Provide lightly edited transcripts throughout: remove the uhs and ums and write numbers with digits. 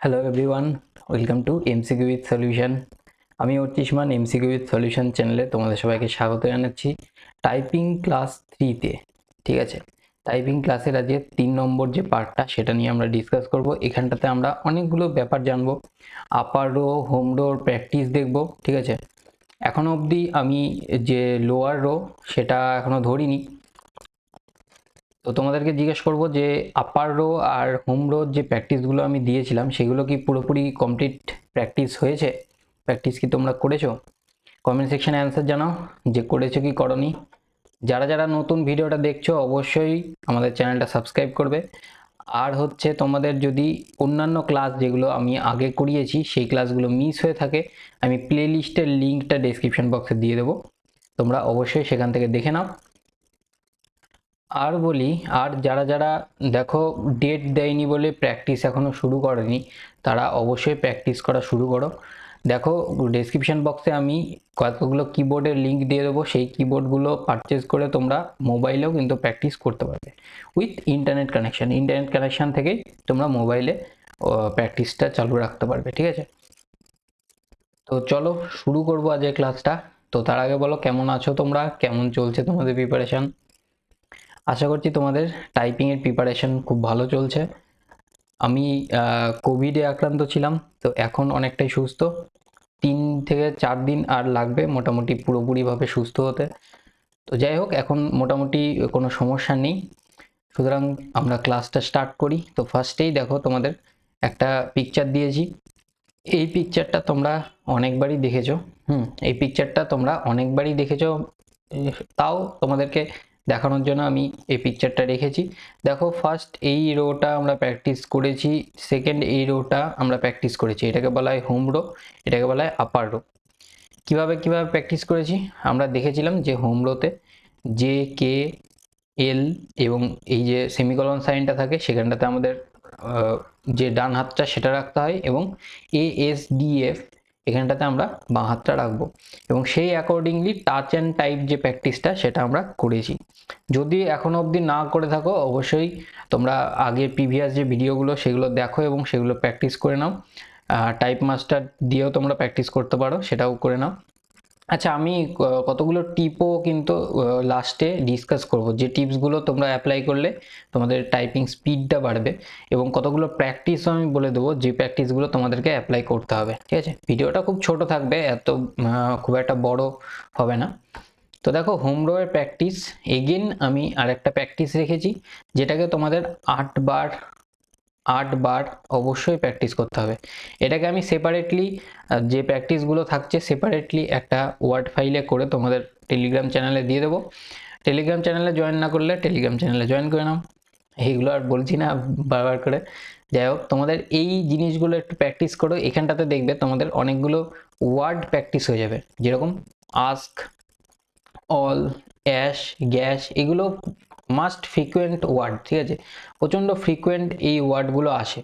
Hello everyone, welcome to MCQ with solution. আমি Archishman MCQ with solution চ্যানেলে তোমাদের সবাইকে স্বাগত জানাচ্ছি টাইপিং ক্লাস 3-তে। ঠিক আছে, টাইপিং ক্লাসের আজকে 3 নম্বর যে পার্টটা সেটা নিয়ে আমরা ডিসকাস করব। এখানটাতে আমরা অনেকগুলো ব্যাপার জানবো, আপার রো, হোম রোর প্র্যাকটিস দেখব। ঠিক আছে, এখনো অবধি আমি যে লোয়ার রো সেটা এখনো ধরিনি, তো তোমাদেরকে জিজ্ঞেস করব যে আপার রো আর হোম রো যে প্র্যাকটিসগুলো আমি দিয়েছিলাম সেগুলো কি পুরোপুরি কমপ্লিট প্র্যাকটিস হয়েছে? প্র্যাকটিস কি তোমরা করেছো? কমেন্ট সেকশনে অ্যান্সার জানাও যে করেছো কি করনি। যারা যারা নতুন ভিডিওটা দেখছো অবশ্যই আমাদের চ্যানেলটা সাবস্ক্রাইব করবে। আর হচ্ছে তোমাদের যদি অন্যান্য ক্লাস যেগুলো আমি আগে করিয়েছি সেই ক্লাসগুলো মিস হয়ে থাকে, আমি প্লে লিস্টের লিঙ্কটা ডেসক্রিপশন বক্সে দিয়ে দেবো, তোমরা অবশ্যই সেখান থেকে দেখে নাও। আর বলি, আর যারা যারা দেখো ডেট দেয়নি বলে প্র্যাকটিস এখনো শুরু করেনি, তারা অবশ্যই প্র্যাকটিস করা শুরু করো। দেখো ডেসক্রিপশন বক্সে আমি কতগুলো কিবোর্ডের লিঙ্ক দিয়ে দেবো, সেই কিবোর্ডগুলো পারচেজ করে তোমরা মোবাইলেও কিন্তু প্র্যাকটিস করতে পারবে উইথ ইন্টারনেট কানেকশান থেকেই তোমরা মোবাইলে প্র্যাকটিসটা চালু রাখতে পারবে। ঠিক আছে, তো চলো শুরু করবো আজকের ক্লাসটা। তো তার আগে বলো কেমন আছো তোমরা, কেমন চলছে তোমাদের প্রিপারেশন? আশা করছি তোমাদের টাইপিংয়ের প্রিপারেশন খুব ভালো চলছে। আমি কোভিডে আক্রান্ত ছিলাম, তো এখন অনেকটাই সুস্থ। 3 থেকে 4 দিন আর লাগবে মোটামুটি পুরোপুরিভাবে সুস্থ হতে। তো যাই হোক, এখন মোটামুটি কোনো সমস্যা নেই। সুতরাং আমরা ক্লাসটা স্টার্ট করি। তো ফার্স্টেই দেখো তোমাদের একটা পিকচার দিয়েছি। এই পিকচারটা তোমরা অনেকবারই দেখেছো। এই পিকচারটা তোমরা অনেকবারই দেখেছো, তাও তোমাদেরকে দেখানোর জন্য আমি এই পিকচারটা রেখেছি। দেখো ফার্স্ট এই রোটা আমরা প্র্যাকটিস করেছি, সেকেন্ড এই রোটা আমরা প্র্যাকটিস করেছি। এটাকে বলা হয় হোম রো, এটাকে বলা হয় আপার রো। কিভাবে প্র্যাকটিস করেছি আমরা দেখেছিলাম যে হোম রোতে জে, কে, এল এবং এই যে সেমিকলন সাইনটা থাকে সেখানটাতে আমাদের যে ডান হাতটা সেটা রাখতে হয়, এবং এ, এস, ডি, এফ এখানটাতে আমরা বাঁ হাতটা রাখবো, এবং সেই অ্যাকর্ডিংলি টাচ অ্যান্ড টাইপ যে প্র্যাকটিসটা সেটা আমরা করেছি। যদি এখনো অবধি না করে থাকো অবশ্যই তোমরা আগের প্রিভিয়াস যে ভিডিওগুলো সেগুলো দেখো এবং সেগুলো প্র্যাকটিস করে নাও। টাইপ মাস্টার দিয়েও তোমরা প্র্যাকটিস করতে পারো, সেটাও করে নাও। আচ্ছা, আমি কতগুলো টিপও কিন্তু লাস্টে ডিসকাস করব, যে টিপসগুলো তোমরা অ্যাপ্লাই করলে তোমাদের টাইপিং স্পিডটা বাড়বে, এবং কতগুলো প্র্যাকটিসও আমি বলে দেবো যে প্র্যাকটিসগুলো তোমাদেরকে অ্যাপ্লাই করতে হবে। ঠিক আছে, ভিডিওটা খুব ছোট থাকবে, এত খুব একটা বড় হবে না। তো দেখো হোম রোয়ের প্র্যাকটিস, এগেন আমি আরেকটা প্র্যাকটিস রেখেছি যেটাকে তোমাদের 8 বার অবশ্যই প্র্যাকটিস করতে হবে। এটাকে আমি সেপারেটলি যে প্র্যাকটিসগুলো থাকছে সেপারেটলি একটা ওয়ার্ড ফাইলে করে তোমাদের টেলিগ্রাম চ্যানেলে দিয়ে দেবো। টেলিগ্রাম চ্যানেলে জয়েন না করলে টেলিগ্রাম চ্যানেলে জয়েন করে নাও। এইগুলো আর বলছি না বারবার করে। যাই হোক, তোমাদের এই জিনিসগুলো একটু প্র্যাকটিস করো। এখানটাতে দেখবে তোমাদের অনেকগুলো ওয়ার্ড প্র্যাকটিস হয়ে যাবে, যেরকম আস্ক, অল, অ্যাশ, গ্যাস, এগুলো মাস্ট ফ্রিকুয়েন্ট ওয়ার্ড। ঠিক আছে, প্রচণ্ড ফ্রিকুয়েন্ট এই ওয়ার্ডগুলো আসে।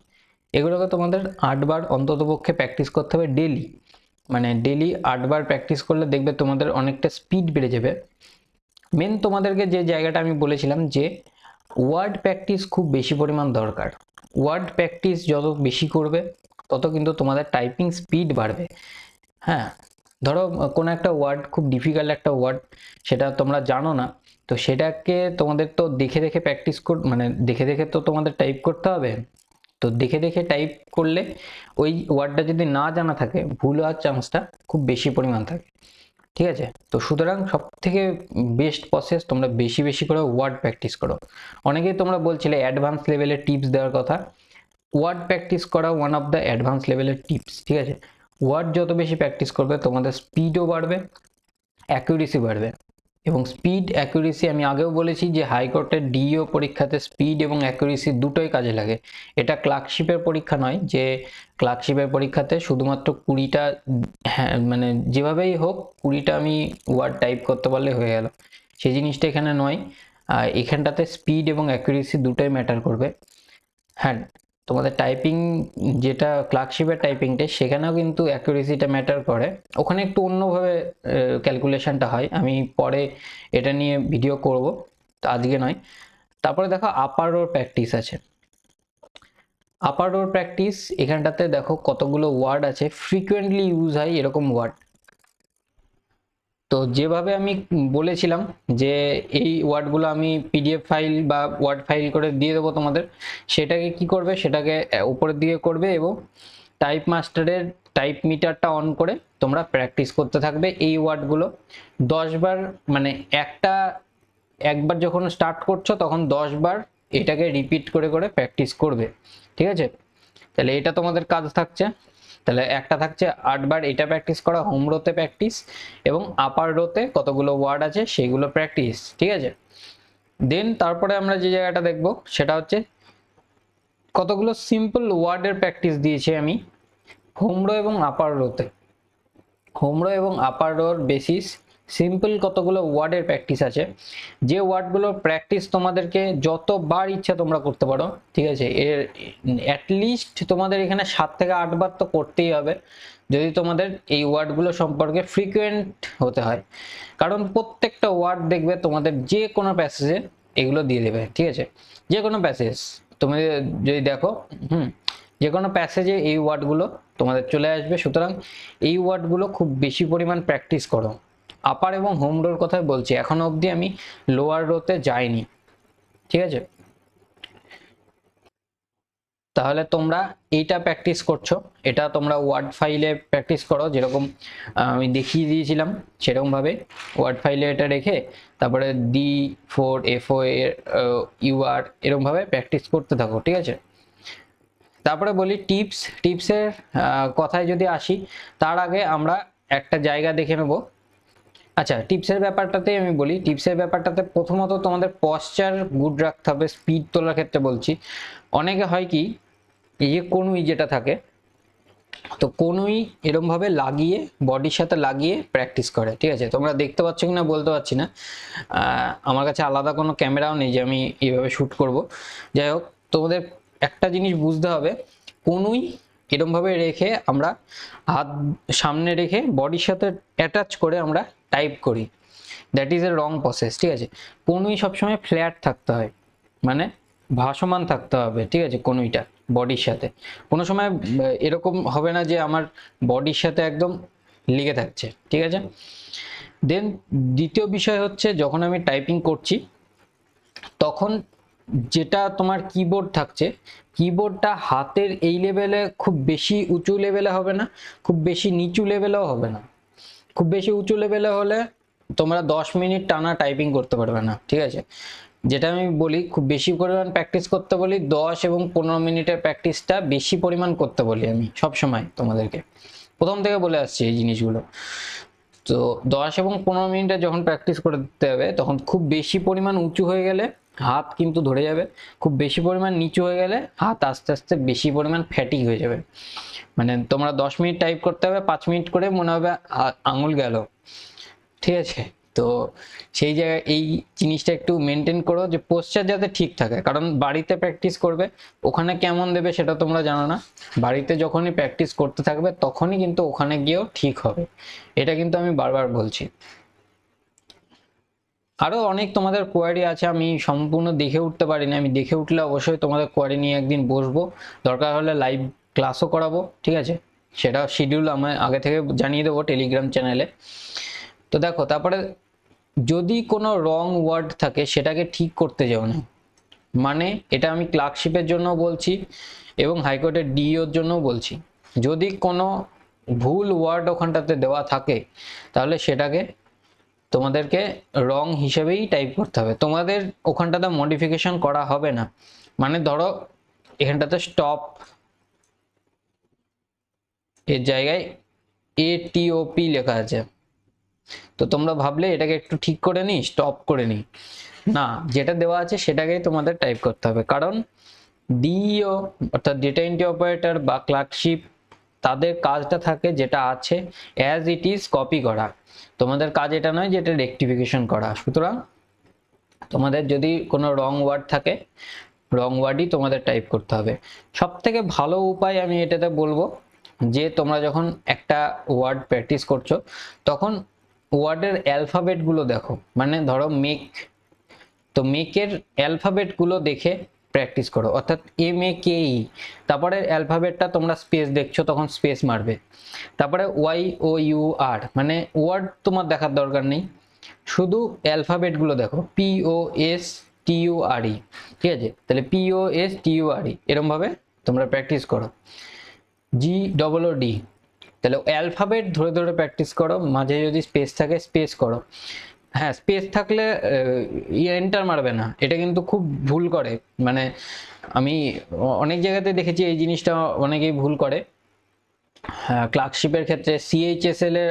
এগুলোকে তোমাদের 8 বার অন্ততপক্ষে প্র্যাকটিস করতে হবে ডেলি। মানে ডেলি 8 বার প্র্যাকটিস করলে দেখবে তোমাদের অনেকটা স্পিড বেড়ে যাবে। মেন তোমাদেরকে যে জায়গাটা আমি বলেছিলাম যে ওয়ার্ড প্র্যাকটিস খুব বেশি পরিমাণ দরকার। ওয়ার্ড প্র্যাকটিস যত বেশি করবে তত কিন্তু তোমাদের টাইপিং স্পিড বাড়বে। হ্যাঁ, ধরো কোনো একটা ওয়ার্ড খুব ডিফিকাল্ট একটা ওয়ার্ড, সেটা তোমরা জানো না, তো সেটাকে তোমাদের তো দেখে দেখে প্র্যাকটিস মানে দেখে দেখে তো তোমাদের টাইপ করতে হবে। তো দেখে দেখে টাইপ করলে ওই ওয়ার্ডটা যদি না জানা থাকে ভুল হওয়ার চান্সটা খুব বেশি পরিমাণ থাকে। ঠিক আছে, তো সুতরাং সব থেকে বেস্ট প্রসেস তোমরা বেশি বেশি করে ওয়ার্ড প্র্যাকটিস করো। অনেকেই তোমরা বলছিলে অ্যাডভান্স লেভেলের টিপস দেওয়ার কথা। ওয়ার্ড প্র্যাকটিস করা ওয়ান অফ দ্য অ্যাডভান্স লেভেলের টিপস। ঠিক আছে, ওয়ার্ড যত বেশি প্র্যাকটিস করবে তোমাদের স্পিডও বাড়বে, অ্যাকুরেসি বাড়বে। এবং স্পিড অ্যাকুরেসি আমি আগেও বলেছি যে হাইকোর্টের ডিও পরীক্ষাতে স্পিড এবং অ্যাকুরেসি দুটোই কাজে লাগে। এটা ক্লার্কশিপের পরীক্ষা নয় যে ক্লার্কশিপের পরীক্ষাতে শুধুমাত্র 20টা, হ্যাঁ মানে যেভাবেই হোক 20টা আমি ওয়ার্ড টাইপ করতে পারলে হয়ে গেল, সেই জিনিসটা এখানে নয়। এখানটাতে স্পিড এবং অ্যাকুরেসি দুটোই ম্যাটার করবে। হ্যাঁ, তোমাদের টাইপিং যেটা ক্লার্কশিপের টাইপিংটা সেখানেও কিন্তু অ্যাকুরেসিটা ম্যাটার করে, ওখানে একটু অন্যভাবে ক্যালকুলেশনটা হয়, আমি পরে এটা নিয়ে ভিডিও করব, তো আজকে নয়। তারপরে দেখো আপার রোর প্র্যাকটিস আছে। আপার ডোর প্র্যাকটিস, এখানটাতে দেখো কতগুলো ওয়ার্ড আছে, ফ্রিকোয়েন্টলি ইউজ হয় এরকম ওয়ার্ড। তো যেভাবে আমি বলেছিলাম যে এই ওয়ার্ডগুলো আমি পিডিএফ ফাইল বা ওয়ার্ড ফাইল করে দিয়ে দেবো তোমাদের, সেটাকে কি করবে, সেটাকে উপরের দিকে করবে এবং টাইপ মাস্টারের টাইপ মিটারটা অন করে তোমরা প্র্যাকটিস করতে থাকবে এই ওয়ার্ডগুলো 10 বার। মানে একবার যখন স্টার্ট করছো তখন 10 বার এটাকে রিপিট করে করে প্র্যাকটিস করবে, ঠিক আছে? তাহলে এটা তোমাদের কাজ থাকছে। তাহলে একটা থাকছে 8 বার এটা প্র্যাকটিস করা, হোম রোতে প্র্যাকটিস এবং আপার রোতে কতগুলো ওয়ার্ড আছে সেগুলো প্র্যাকটিস, ঠিক আছে? দেন তারপরে আমরা যে জায়গাটা দেখব সেটা হচ্ছে কতগুলো সিম্পল ওয়ার্ডের প্র্যাকটিস দিয়েছি আমি হোম রো এবং আপার রোতে। হোম রো এবং আপার রোর বেসিস সিম্পল কতগুলো ওয়ার্ডের প্র্যাকটিস আছে, যে ওয়ার্ডগুলো প্র্যাকটিস তোমাদেরকে যতবার ইচ্ছা তোমরা করতে পারো, ঠিক আছে? এর অ্যাটলিস্ট তোমাদের এখানে 7 থেকে 8 বার তো করতেই হবে যদি তোমাদের এই ওয়ার্ডগুলো সম্পর্কে ফ্রিকোয়েন্ট হতে হয়। কারণ প্রত্যেকটা ওয়ার্ড দেখবে তোমাদের যে কোনো প্যাসেজে এগুলো দিয়ে দেবে, ঠিক আছে? যে কোনো প্যাসেজ তুমি যদি দেখো, যে কোনো প্যাসেজে এই ওয়ার্ডগুলো তোমাদের চলে আসবে। সুতরাং এই ওয়ার্ডগুলো খুব বেশি পরিমাণ প্র্যাকটিস করো। আপার এবং হোম রোর কথাই বলছি, এখনো অবধি আমি লোয়ার রোতে যাইনি, ঠিক আছে? তাহলে তোমরা এইটা প্র্যাকটিস করছো, এটা তোমরা ওয়ার্ড ফাইলে প্র্যাকটিস করো, যেরকম আমি দেখিয়ে দিয়েছিলাম সেরকমভাবে ওয়ার্ড ফাইলে এটা রেখে তারপরে D4 F4 UR এরকমভাবে প্র্যাকটিস করতে থাকো, ঠিক আছে? তারপরে বলি টিপসের কথায় যদি আসি, তার আগে আমরা একটা জায়গা দেখে নেব। আচ্ছা, টিপসের ব্যাপারটাতেই আমি বলি, টিপসের ব্যাপারটাতে প্রথমত তোমাদের পশ্চার গুড রাখতে হবে। স্পিড তোলার ক্ষেত্রে বলছি, অনেকে হয় কি এই যে কনুই যেটা থাকে, তো কনুই এরম ভাবে লাগিয়ে বডির সাথে লাগিয়ে প্র্যাকটিস করে, ঠিক আছে? তোমরা দেখতে পাচ্ছ কিনা বলতে পারছি না, আমার কাছে আলাদা কোনো ক্যামেরাও নেই যে আমি এইভাবে শ্যুট করব। যাই হোক, তোমাদের একটা জিনিস বুঝতে হবে, কনুই এরম ভাবে রেখে আমরা হাত সামনে রেখে বডির সাথে অ্যাটাচ করে আমরা টাইপ করি, that is a wrong process, ঠিক আছে? কনুই সবসময় ফ্ল্যাট থাকতে হয়, মানে ভাসমান থাকতে হবে, ঠিক আছে? কনুইটা বডির সাথে কোনো সময় এরকম হবে না যে আমার বডির সাথে একদম লেগে থাকছে, ঠিক আছে? দেন দ্বিতীয় বিষয় হচ্ছে, যখন আমি টাইপিং করছি তখন যেটা তোমার কিবোর্ড থাকছে, কিবোর্ডটা হাতের এই লেভেলে খুব বেশি উঁচু লেভেলে হবে না, খুব বেশি নিচু লেভেলেও হবে না। খুব বেশি উঁচু লেভেলে হলে তোমরা 10 মিনিট টানা টাইপিং করতে পারবে না, ঠিক আছে? যেটা আমি বলি খুব বেশি পরিমাণ প্র্যাকটিস করতে বলি, 10 এবং 15 মিনিটের প্র্যাকটিসটা বেশি পরিমাণ করতে বলি আমি সব সময় তোমাদেরকে, প্রথম থেকে বলে আসছি এই জিনিসগুলো। তো 10 এবং 15 মিনিটে যখন প্র্যাকটিস করতে হবে তখন খুব বেশি পরিমাণ উঁচু হয়ে গেলে হাত কিন্তু ধরে যাবে, খুব বেশি পরিমাণ নিচু হয়ে গেলে হাত আস্তে আস্তে বেশি পরিমাণ ফ্যাটিক হয়ে যাবে। মানে তোমরা 10 মিনিট টাইপ করতে হবে, 5 মিনিট করে মনে হবে আঙুল গেল, ঠিক আছে? তো সেই জায়গায় এই জিনিসটা একটু মেনটেন করো যে পোশ্চার যাতে ঠিক থাকে, কারণ বাড়িতে প্র্যাকটিস করবে, ওখানে কেমন দেবে সেটা তোমরা জানো না। বাড়িতে যখনই প্র্যাকটিস করতে থাকবে তখনই কিন্তু ওখানে গিয়েও ঠিক হবে, এটা কিন্তু আমি বারবার বলছি। আরো অনেক তোমাদের কোয়ারি আছে, আমি সম্পূর্ণ দেখে উঠতে পারিনি, আমি দেখে উঠলে অবশ্যই তোমাদের কোয়ারি নিয়ে একদিন বসবো, দরকার হলে লাইভ ক্লাসও করাবো, ঠিক আছে? সেটা শিডিউল আমি আগে থেকে জানিয়ে দেবো টেলিগ্রাম চ্যানেলে। তো দেখো, তারপরে যদি কোনো রং ওয়ার্ড থাকে সেটাকে ঠিক করতে যাও না, মানে এটা আমি ক্লার্কশিপের জন্য বলছি এবং হাইকোর্টের ডিইওর জন্যও বলছি। যদি কোনো ভুল ওয়ার্ড ওখানটাতে দেওয়া থাকে তাহলে সেটাকে তোমাদেরকে রং হিসেবেই টাইপ করতে হবে, তোমাদের ওখানটাতে মডিফিকেশন করা হবে না। মানে ধরো এখানটাতে স্টপ এর জায়গায় ATOP লেখা আছে, তো তোমরা ভাবলে এটাকে একটু ঠিক করে নিই, স্টপ করে নিই, না, যেটা দেওয়া আছে সেটাকেই তোমাদের টাইপ করতে হবে। কারণ ডিইও অর্থাৎ ডেটা এন্ট্রি অপারেটর বা ক্লার্কশিপ, তাদের কাজটা থাকে যেটা আছে অ্যাজ ইট ইজ কপি করা, তোমাদের কাজ এটা নয় যে এটা রেকটিফিকেশন করা। সুতরাং তোমাদের যদি কোনো রং ওয়ার্ড থাকে, রং ওয়ার্ডই তোমাদের টাইপ করতে হবে। সব থেকে ভালো উপায় আমি এটাতে বলবো যে তোমরা যখন একটা ওয়ার্ড প্র্যাকটিস করছো তখন ওয়ার্ডের অ্যালফাবেটগুলো দেখো, মানে ধরো মেক, তো মেকের অ্যালফাবেটগুলো দেখে প্র্যাকটিস করো, অর্থাৎ MAKE, তারপরে অ্যালফাবেটটা তোমরা স্পেস দেখছো তখন স্পেস মারবে, তারপরে YOUR মানে ওয়ার্ড তোমার দেখার দরকার নেই, শুধু অ্যালফাবেটগুলো দেখো, POSTURE, ঠিক আছে? তাহলে POSTURE এরমভাবে তোমরা প্র্যাকটিস করো। GOOD, তাহলে অ্যালফাবেট ধরে ধরে প্র্যাকটিস করো, মাঝে যদি স্পেস থাকে স্পেস করো। হ্যাঁ, স্পেস থাকলে এন্টার মারবে না, এটা কিন্তু খুব ভুল করে, মানে আমি অনেক জায়গাতে দেখেছি এই জিনিসটা অনেকেই ভুল করে। ক্লার্কশিপের ক্ষেত্রে CHSL এর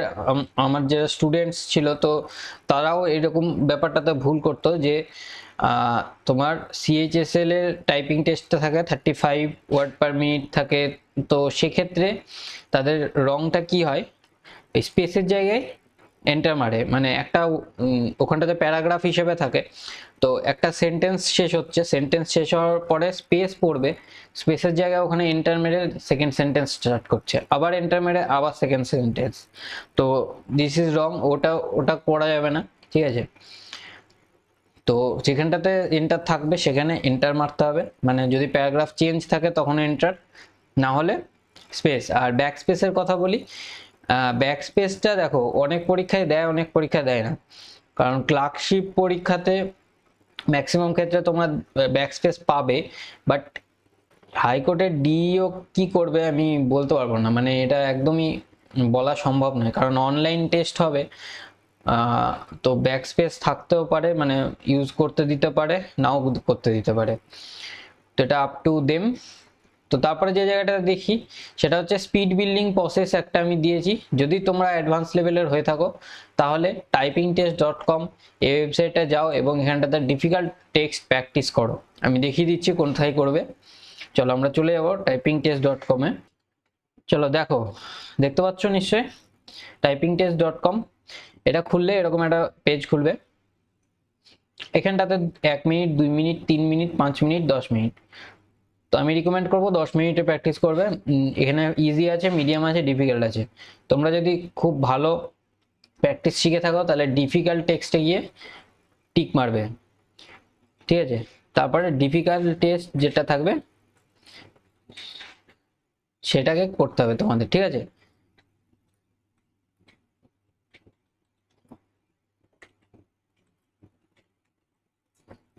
আমার যারা স্টুডেন্টস ছিল তো তারাও এরকম ব্যাপারটাতে ভুল করতো যে তোমার CHSL এর টাইপিং টেস্টটা থাকে 35 ওয়ার্ড পার মিনিট থাকে, তো সেক্ষেত্রে তাদের রংটা কি হয়, স্পেসের জায়গায় এন্টার মারে, মানে একটা ওখানটাতে প্যারাগ্রাফ হিসেবে থাকে, তো একটা সেন্টেন্স শেষ হচ্ছে, সেন্টেন্স শেষ হওয়ার পরে স্পেস পড়বে, স্পেসের জায়গায় ওখানে এন্টার মেরে সেকেন্ড সেন্টেন্স স্টার্ট করছে, আবার এন্টার মেরে আবার সেকেন্ড সেন্টেন্স, তো দিস ইজ রং, ওটা করা যাবে না, ঠিক আছে? তো যেখানটাতে এন্টার থাকবে সেখানে এন্টার মারতে হবে, মানে যদি প্যারাগ্রাফ চেঞ্জ থাকে তখন এন্টার, না হলে স্পেস। আর ব্যাক স্পেসের কথা বলি, ব্যাক স্পেসটা দেখো অনেক পরীক্ষায় দেয়, অনেক পরীক্ষায় দেয় না, কারণ ক্লার্কশিপ পরীক্ষাতে ম্যাক্সিমাম ক্ষেত্রে তোমরা ব্যাক স্পেস পাবে, বাট হাইকোর্টের ডিইও কি করবে আমি বলতে পারবো না, মানে এটা একদমই বলা সম্ভব নয়, কারণ অনলাইন টেস্ট হবে, তো ব্যাক স্পেস থাকতেও পারে, মানে ইউজ করতে দিতে পারে, নাও করতে দিতে পারে, তো এটা আপ টু দেম। তো তারপরে যে জায়গাটা দেখি সেটা হচ্ছে স্পিড বিল্ডিং প্রসেস, একটা আমি দিয়েছি, যদি তোমরা অ্যাডভান্স লেভেলের হয়ে থাকো তাহলে typingtest.com এই ওয়েবসাইটে যাও এবং এখানটাতে ডিফিকাল্ট টেক্সট প্র্যাকটিস করো, আমি দেখিয়ে দিচ্ছি কোথায় করবে। চলো আমরা চলে যাবো typingtest.com এ। চলো দেখো, দেখতে পাচ্ছ নিশ্চয়ই typingtest.com, এটা খুললে এরকম একটা পেজ খুলবে, এখানটাতে 1 minute 2 minute 3 minute 5 minute 10 minute, তো আমি রিকমেন্ড করবো 10 মিনিটে প্র্যাকটিস করবে। এখানে ইজি আছে, মিডিয়াম আছে, ডিফিকাল্ট আছে, তোমরা যদি খুব ভালো প্র্যাকটিস শিখে থাকো তাহলে ডিফিকাল্ট টেক্সটে গিয়ে টিক মারবে, ঠিক আছে? তারপরে ডিফিকাল্ট টেস্ট যেটা থাকবে সেটাকে করতে হবে তোমাদের, ঠিক আছে?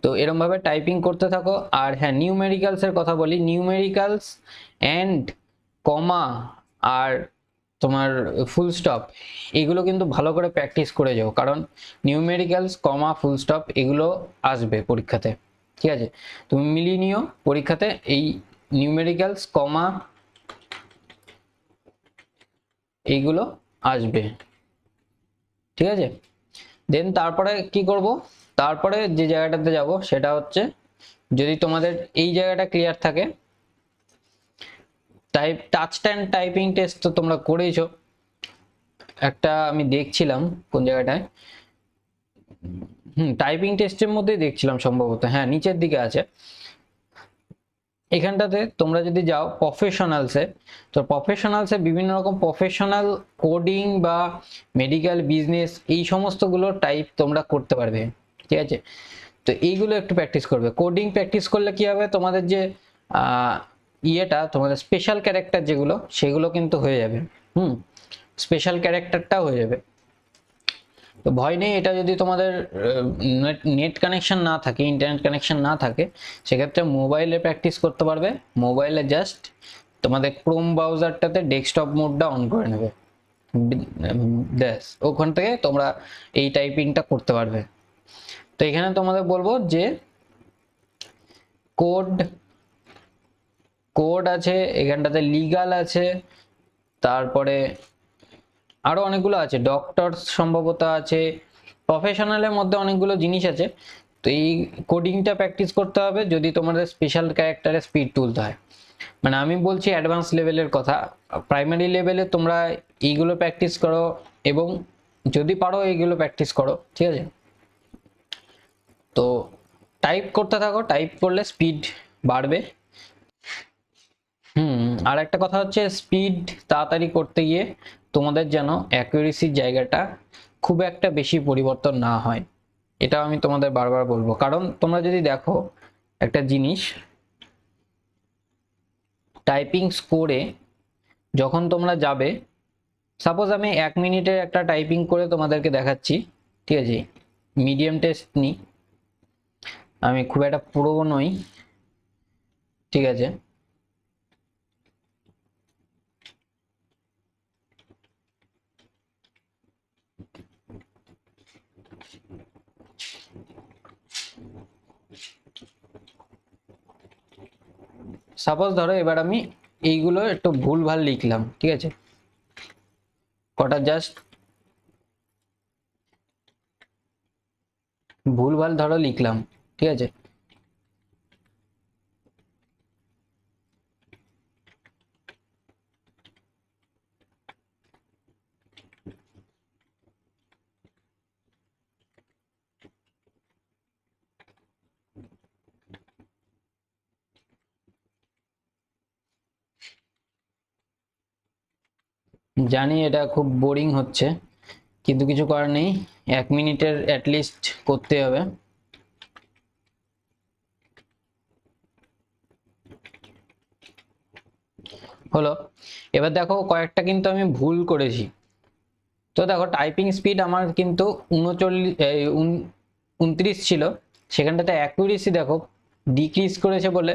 তো এরকম ভাবে টাইপিং করতে থাকো। আর হ্যাঁ, নিউমেরিক্যালস এর কথা বলি, নিউমেরিক্যালস এন্ড কমা আর তোমার ফুল স্টপ এগুলো কিন্তু ভালো করে প্র্যাকটিস করে যাও, কারণ নিউমেরিক্যালস কমা ফুল স্টপ এগুলো আসবে পরীক্ষাতে, ঠিক আছে? তুমি মিলিয়ে নিও পরীক্ষাতে এই নিউমেরিক্যালস কমা এইগুলো আসবে, ঠিক আছে? দেন তারপরে কি করব, তারপরে যে জায়গাটাতে যাব সেটা হচ্ছে, যদি তোমাদের এই জায়গাটা ক্লিয়ার থাকে, টাচ অ্যান্ড টাইপিং টেস্ট তো তোমরা করেইছো, একটা আমি দেখছিলাম কোন জায়গাটায়, টাইপিং টেস্টের মধ্যেই দেখছিলাম সম্ভবত, হ্যাঁ নিচের দিকে আছে, এখানটাতে তোমরা যদি যাও প্রফেশনালসে, তো প্রফেশনালসে বিভিন্ন রকম প্রফেশনাল কোডিং বা মেডিকেল বিজনেস এই সমস্তগুলো টাইপ তোমরা করতে পারবে, ঠিক আছে? তো এইগুলো একটু প্র্যাকটিস করবে, কোডিং প্র্যাকটিস করলে কি হবে, তোমাদের যে ইয়েটা তোমাদের স্পেশাল ক্যারেক্টার যেগুলো সেগুলো কিন্তু হয়ে যাবে, স্পেশাল ক্যারেক্টারটা হয়ে যাবে, তো ভয় নেই। এটা যদি তোমাদের নেট কানেকশন না থাকে, ইন্টারনেট কানেকশন না থাকে, সেক্ষেত্রে মোবাইলে প্র্যাকটিস করতে পারবে, মোবাইলে জাস্ট তোমাদের ক্রোম ব্রাউজারটাতে ডেস্কটপ মোডটা অন করে নেবে, ব্যাস ওখান থেকে তোমরা এই টাইপিংটা করতে পারবে। তো এখানে তোমাদের বলবো যে কোড কোড আছে, এখানটাতে লিগাল আছে, তারপরে আরো অনেকগুলো আছে, ডক্টরস সম্ভবত আছে, প্রফেশনালের মধ্যে অনেকগুলো জিনিস আছে, তো এই কোডিংটা প্র্যাকটিস করতে হবে যদি তোমাদের স্পেশাল ক্যারেক্টারে স্পিড তুলতে হয়, মানে আমি বলছি অ্যাডভান্স লেভেলের কথা, প্রাইমারি লেভেলে তোমরা এইগুলো প্র্যাকটিস করো এবং যদি পারো এইগুলো প্র্যাকটিস করো, ঠিক আছে? তো টাইপ করতে থাকো, টাইপ করলে স্পিড বাড়বে। আর একটা কথা হচ্ছে স্পিড তাড়াতাড়ি করতে গিয়ে তোমাদের যেন অ্যাকুরেসির জায়গাটা খুব একটা বেশি পরিবর্তন না হয়, এটা আমি তোমাদের বারবার বলবো, কারণ তোমরা যদি দেখো একটা জিনিস, টাইপিং স্কোরে যখন তোমরা যাবে, সাপোজ আমি 1 মিনিটের একটা টাইপিং করে তোমাদেরকে দেখাচ্ছি, ঠিক আছে। মিডিয়াম টেস্ট নিই, আমি খুব একটা পুরো নই, ঠিক আছে। সাপোজ ধরো এবার আমি এইগুলো একটু ভুলভাল লিখলাম, ঠিক আছে, কটা জাস্ট ভুলভাল ধরো লিখলাম, ঠিক আছে। জানি এটা খুব বোরিং হচ্ছে, কিন্তু কিছু করার নেই, 1 মিনিটের অ্যাটলিস্ট করতে হবে। হলো, এবার দেখো কয়েকটা কিন্তু আমি ভুল করেছি। তো দেখো টাইপিং স্পিড আমার কিন্তু 29 ছিল, সেখানটাতে অ্যাকুরেসি দেখো ডিক্রিজ করেছে বলে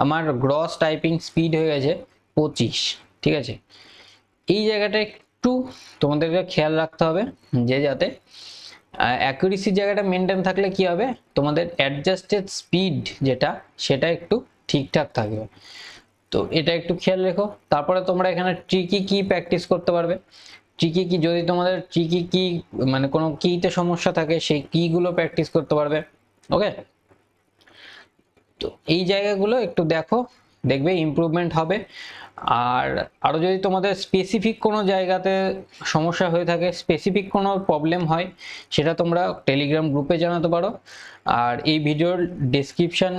আমার গ্রস টাইপিং স্পিড হয়ে গেছে 25, ঠিক আছে। এই জায়গাটা একটু তোমাদেরকে খেয়াল রাখতে হবে, যে যাতে অ্যাকুরেসির জায়গাটা মেনটেন থাকলে কি হবে, তোমাদের অ্যাডজাস্টেড স্পিড যেটা সেটা একটু ঠিকঠাক থাকবে। তো এটা একটু খেয়াল রেখো। তারপরে তোমরা এখানে ট্রিকি কি প্র্যাকটিস করতে পারবে। ট্রিকি কি, যদি তোমাদের ট্রিকি কি মানে কোনো কিতে সমস্যা থাকে, সেই কিগুলো প্র্যাকটিস করতে পারবে। ওকে, তো এই জায়গাগুলো একটু দেখো, দেখবে ইমপ্রুভমেন্ট হবে। আর আরও যদি তোমাদের স্পেসিফিক কোনো জায়গাতে সমস্যা হয়ে থাকে, স্পেসিফিক কোনো প্রবলেম হয়, সেটা তোমরা টেলিগ্রাম গ্রুপে জানাতে পারো। আর এই ভিডিওর ডেসক্রিপশন,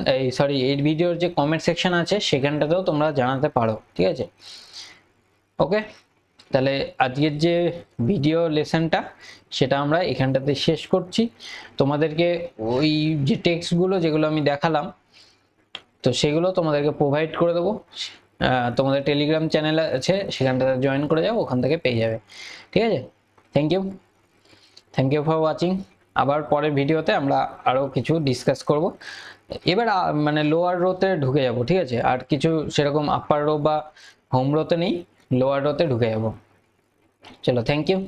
এই ভিডিওর যে কমেন্ট সেকশন আছে সেখানটাতেও তোমরা জানাতে পারো, ঠিক আছে। ওকে, তাহলে আজকের যে ভিডিও লেসনটা সেটা আমরা এখানটাতে শেষ করছি। তোমাদেরকে ওই যে টেক্সটগুলো যেগুলো আমি দেখালাম, তো সেগুলো তোমাদেরকে প্রোভাইড করে দেবো। তোমাদের টেলিগ্রাম চ্যানেল আছে, সেখানটাতে জয়েন করে যাও, ওখান থেকে পেয়ে যাবে, ঠিক আছে। Thank you for watching. আবার পরের ভিডিওতে আমরা আরও কিছু ডিসকাস করব। এবার মানে লোয়ার রোতে ঢুকে যাব, ঠিক আছে। আর কিছু সেরকম আপার রো বা হোম রোতে নেই, লোয়ার রোতে ঢুকে যাব। চলো, থ্যাংক ইউ।